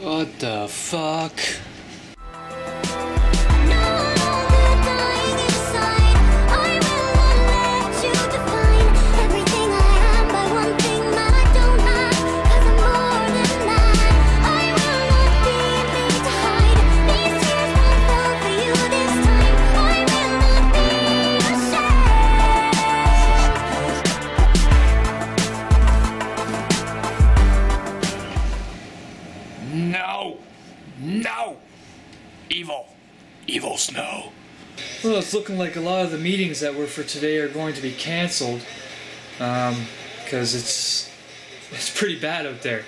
What the fuck? No! No! Evil! Evil snow! Well, it's looking like a lot of the meetings that were for today are going to be cancelled. Because it's pretty bad out there.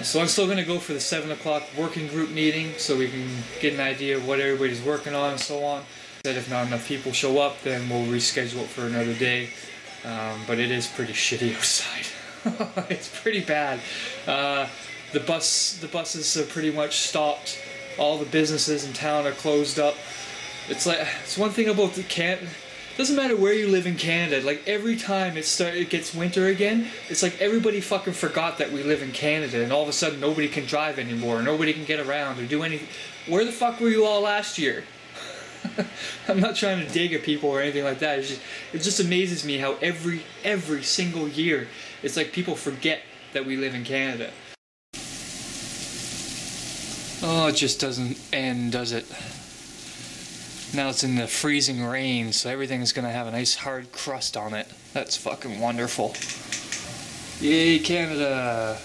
So I'm still going to go for the 7 o'clock working group meeting so we can get an idea of what everybody's working on and so on. That if not enough people show up, then we'll reschedule it for another day. But it is pretty shitty outside. It's pretty bad. The buses are pretty much stopped. All the businesses in town are closed up. It's one thing about it doesn't matter where you live in Canada. Like every time it gets winter again, it's like everybody fucking forgot that we live in Canada, and all of a sudden nobody can drive anymore. Nobody can get around or do anything. Where the fuck were you all last year? I'm not trying to dig at people or anything like that. It just amazes me how every single year it's like people forget that we live in Canada. Oh, it just doesn't end, does it? Now it's in the freezing rain, so everything's gonna have a nice hard crust on it. That's fucking wonderful. Yay, Canada!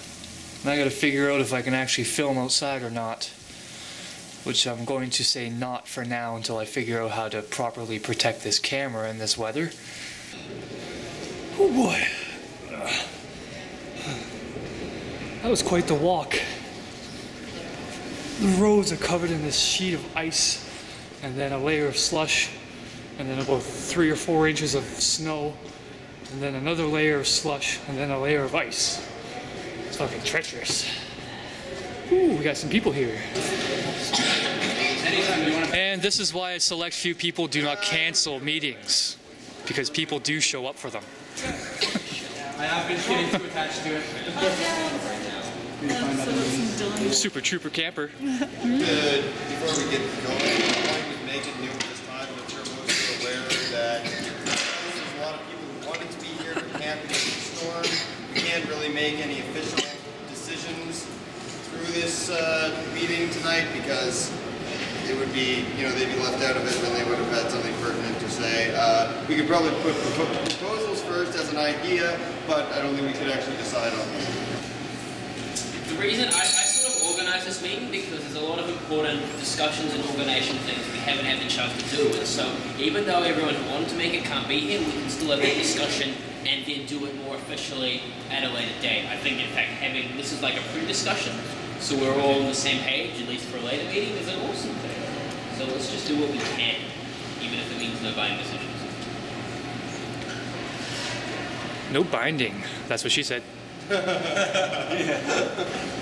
And I gotta figure out if I can actually film outside or not. Which I'm going to say not for now until I figure out how to properly protect this camera in this weather. Oh boy. That was quite the walk. The roads are covered in this sheet of ice, and then a layer of slush, and then about 3 or 4 inches of snow, and then another layer of slush, and then a layer of ice. It's fucking treacherous. Ooh, we got some people here. And this is why a select few people do not cancel meetings, because people do show up for them. I have been getting too attached to it. Super Trooper Camper. Before we get going, I was making new this time, I'm sure most are aware that there's a lot of people who wanted to be here but can't because of the storm. We can't really make any official decisions through this meeting tonight because it would be, they'd be left out of it when they would have had something pertinent to say. We could probably put proposals first as an idea, but I don't think we could actually decide on them. The reason I sort of organise this meeting because there's a lot of important discussions and organisation things we haven't had the chance to do with. So even though everyone who wanted to make it can't be here, we can still have that discussion and then do it more officially at a later date. I think in fact this is like a pre-discussion, so we're all on the same page, at least for a later meeting, is an awesome thing. So let's just do what we can, even if it means no binding decisions. No binding. That's what she said. If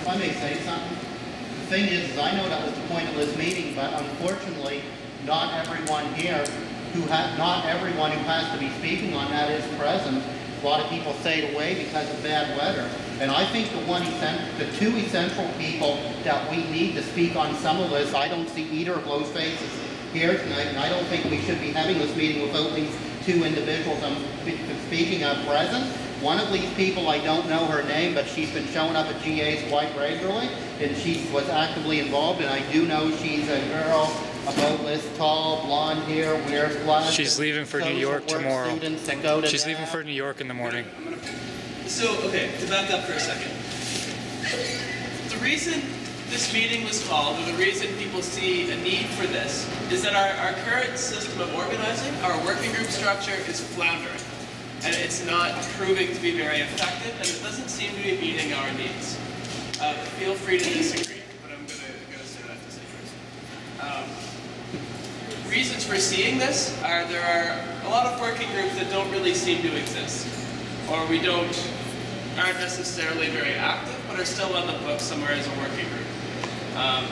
I may say something, the thing is I know that was the point of this meeting, but unfortunately, not everyone here not everyone who has to be speaking on that is present. A lot of people stayed away because of bad weather. And I think the two essential people that we need to speak on some of this, I don't see either of those faces here tonight, and I don't think we should be having this meeting without these two individuals I'm speaking of present. One of these people, I don't know her name, but she's been showing up at GA's quite regularly, and she was actively involved, and I do know she's a girl about this tall, blonde hair, wears glasses. She's leaving for New York tomorrow. She's leaving for New York in the morning. So, okay, to back up for a second. The reason this meeting was called, or the reason people see a need for this, is that our current system of organizing, our working group structure, is floundering. And it's not proving to be very effective, and it doesn't seem to be meeting our needs. Feel free to disagree, but I'm going to say what I have to say first. Reasons for seeing this are there are a lot of working groups that don't really seem to exist, or aren't necessarily very active, but are still on the books somewhere as a working group.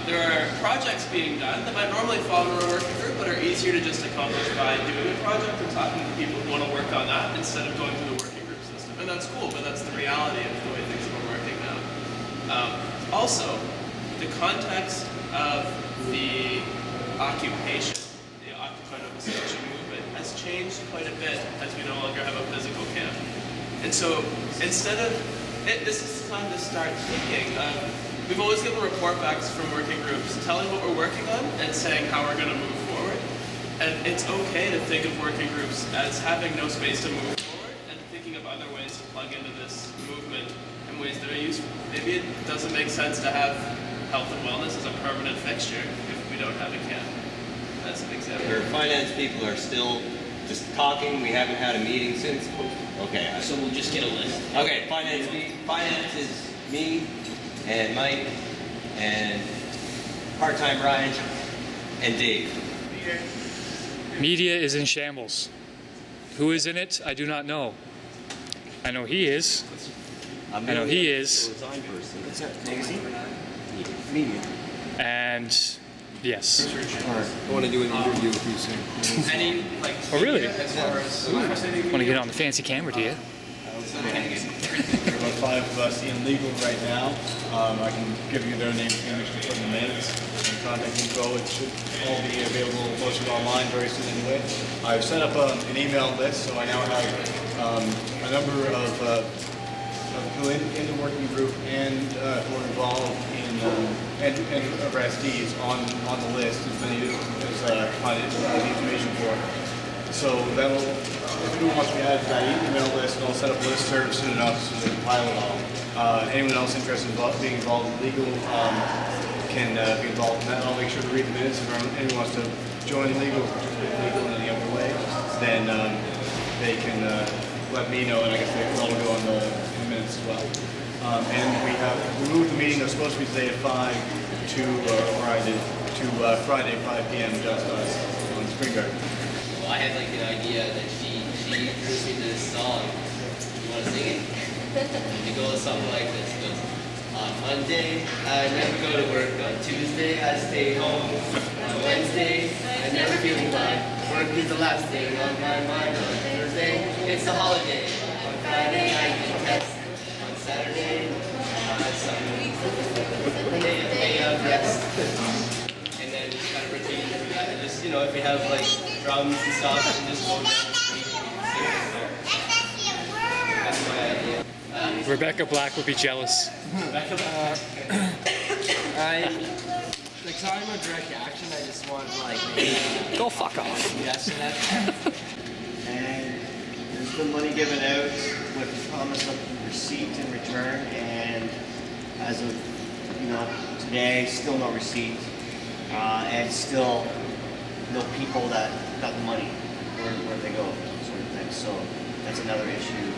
There are projects being done that might normally fall under a working group, but are easier to just accomplish by doing a project and talking to people who want to work on that instead of going through the working group system. And that's cool, but that's the reality of the way things are working now. Also, context of the occupation, the Occupy Nova Scotia movement, has changed quite a bit as we no longer have a physical camp. And so instead of, this is time to start thinking of, we've always given report backs from working groups telling what we're working on and saying how we're going to move forward. And it's okay to think of working groups as having no space to move forward and thinking of other ways to plug into this movement in ways that are useful. Maybe it doesn't make sense to have health and wellness as a permanent fixture if we don't have a camp. That's an example. Our finance people are still just talking. We haven't had a meeting since. Okay. So we'll just get a list. Okay, finance is me and Mike and part-time Ryan and Dave. Media is in shambles. Who is in it? I do not know. I know he is. I know he is. What's that? Magazine? Media. And yes. I want to do an interview with you soon. Any, like, Oh, really? as far as Want to get on the fancy camera, do you? There are about 5 of us in legal right now. I can give you their names and actually put in the minutes and contact info. It should all be available posted online very soon anyway. I've set up an email list, so I now have a number of who in the working group and who are involved in and arrestees on the list as many as find the information for. So that'll, if anyone wants to be added to that email list, I'll set up listservs soon enough so they can compile it all. Anyone else interested in being involved in legal can be involved in that. I'll make sure to read the minutes. If anyone wants to join legal in any other way, then they can let me know, and I guess they can all go on the minutes as well. And we moved the meeting that was supposed to be today at 5 to, or I did, to Friday 5 p.m. just on Spring Garden. Well, I had like an idea that she introduced me to this song. You want to sing it? It goes something like this. It goes, on Monday, I never go to work. On Tuesday, I stay home. On Wednesday, I never feel fine. Work is the last thing on my mind. On Thursday, it's the holiday. On Friday, I get tests. On Saturday, day of rest. And then just kind of routine through that. And just, you know, if we have like drums and stuff, and just go down the street and sing. That's my idea. Rebecca Black would be jealous. Like talking about direct action, I just want like Go fuck off. yes to that. And there's been money given out with the promise of receipt in return, and as of today, still no receipt, and still no people that got the money where they go, sort of thing. So that's another issue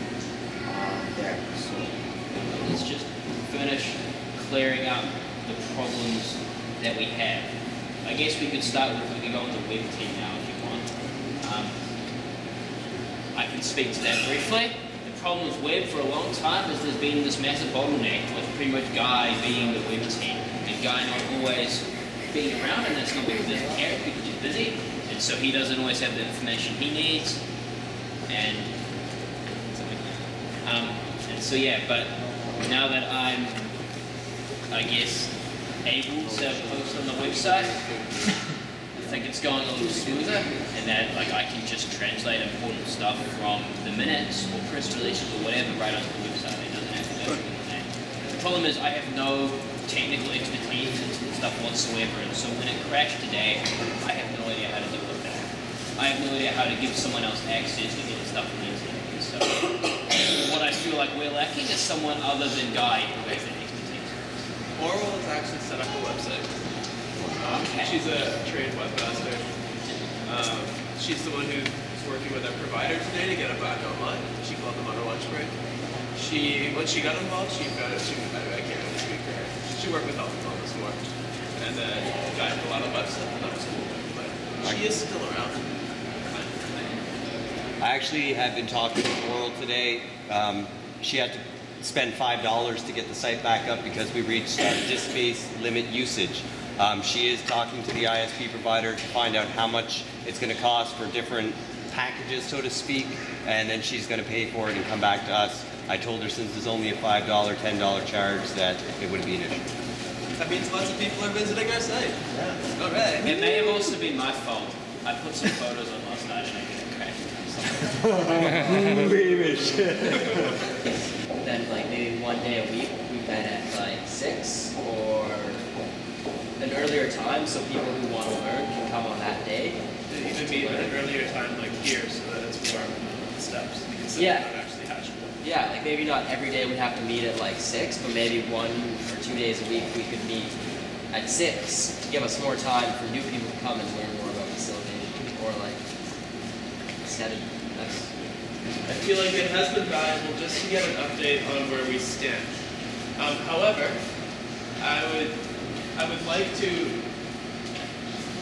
there. So Let's just finish clearing up the problems that we have. I guess we could start with, we could go into web team now if you want. I can speak to that briefly. The problem with web for a long time is there's been this massive bottleneck with pretty much Guy being the web team and Guy not always being around, and that's not because he doesn't care, it's because he's busy, and so he doesn't always have the information he needs, and so yeah, but now that I'm, I guess, able to post on the website, I think it's going a little smoother, and that like I can just translate important stuff from the minutes or press releases or whatever right onto the website. It doesn't have to go through that. The problem is I have no technical expertise and stuff whatsoever, and so when it crashed today, I have no idea how to deal with that. I have no idea how to give someone else access to get stuff on the internet. And so what I feel like we're lacking is someone other than Guy who has that expertise. Oral has actually set up a website. She's a trained webmaster. She's the one who's working with our provider today to get it back online. She called them on her lunch break. When she got involved, I can't really speak for her. She worked with Health and Wellness more. And then got a lot of websites, and that was cool. But she is still around. I actually have been talking to Oral today. She had to spend $5 to get the site back up because we reached our disk space limit usage. She is talking to the ISP provider to find out how much it's going to cost for different packages, so to speak, and then she's going to pay for it and come back to us. I told her since there's only a $5, $10 charge that it wouldn't be an issue. That means lots of people are visiting our site. Yeah. All right. It may have also been my fault. I put some photos on last night and I didn't crash. Then like maybe one day a week we met at like 6 or an earlier time so people who want to learn can come on that day. Even meet at an earlier time, like here, so that it's warm on the steps. So Yeah. not actually hatched. Yeah, like maybe not every day we'd have to meet at like 6, but maybe 1 or 2 days a week we could meet at 6 to give us more time for new people to come and learn more about facilitation or like instead of us. I feel like it has been valuable just to get an update on where we stand. However, I would like to,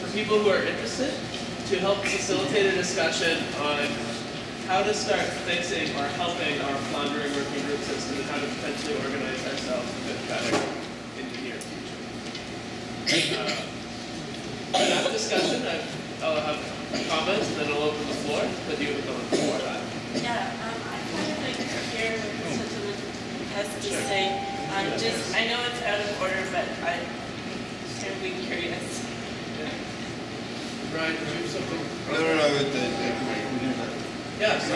for people who are interested, to help facilitate a discussion on how to start fixing or helping our floundering working group system and how to potentially organize ourselves a bit better in the near future. For that discussion, I'll have comments and then I'll open the floor, but you have a comment before that. Yeah, I kind of like to hear what the gentleman has to say. I know it's out of order, but I'm terribly curious. Brian, did you have something? No. Yeah, so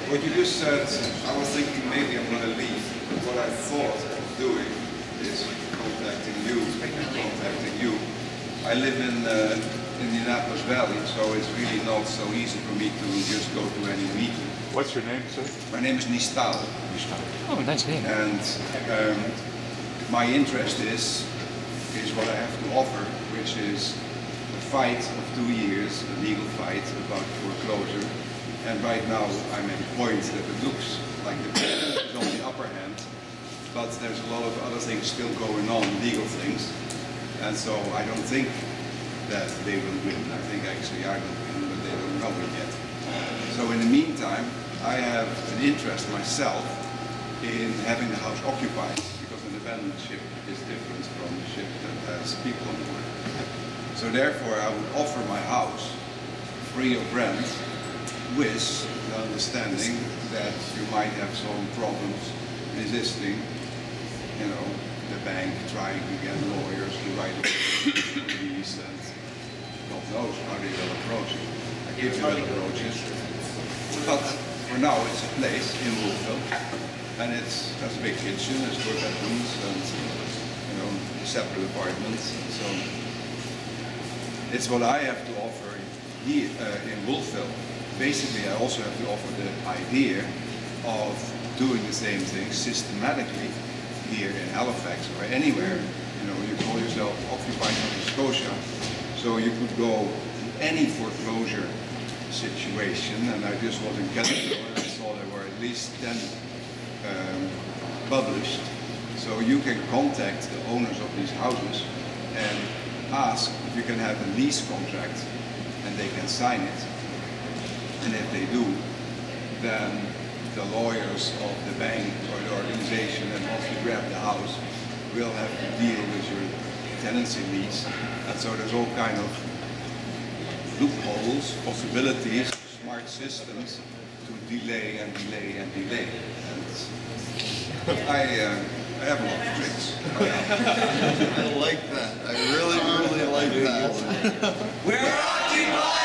What you just said, I was thinking maybe I'm going to leave. But what I thought of doing is contacting you. I live in Indianapolis Valley, so it's really not so easy for me to just go to any meeting. What's your name, sir? My name is Nistal. Oh, nice name. And my interest is what I have to offer, which is a fight of 2 years, a legal fight about foreclosure. And right now I'm at a point that it looks like the president is on the upper hand, but there's a lot of other things still going on, legal things. And so I don't think that they will win. I think actually I will win, but they don't know it yet. So in the meantime, I have an interest myself in having the house occupied, because an abandoned ship is different from a ship that has people on board. So therefore I would offer my house free of rent, with the understanding that you might have some problems resisting, you know, the bank trying to get lawyers to write a lease, and God knows how they will approach it. I give you will approach it. But for now it's a place in Wolfville, and it has a big kitchen, it's 4 bedrooms, and you know, separate apartments, and so it's what I have to offer here in Wolfville. Basically, I also have to offer the idea of doing the same thing systematically here in Halifax or anywhere. You know, you call yourself Occupy Nova Scotia, so you could go to any foreclosure situation. And I just was in Canada and I saw there were at least 10 published. So you can contact the owners of these houses and ask if you can have a lease contract, and they can sign it. And if they do, then the lawyers of the bank or the organization that wants to grab the house will have to deal with your tenancy lease. And so there's all kind of loopholes, possibilities, smart systems to delay and delay and delay. And I have a lot of tricks. I like that. I really like that. We're occupied!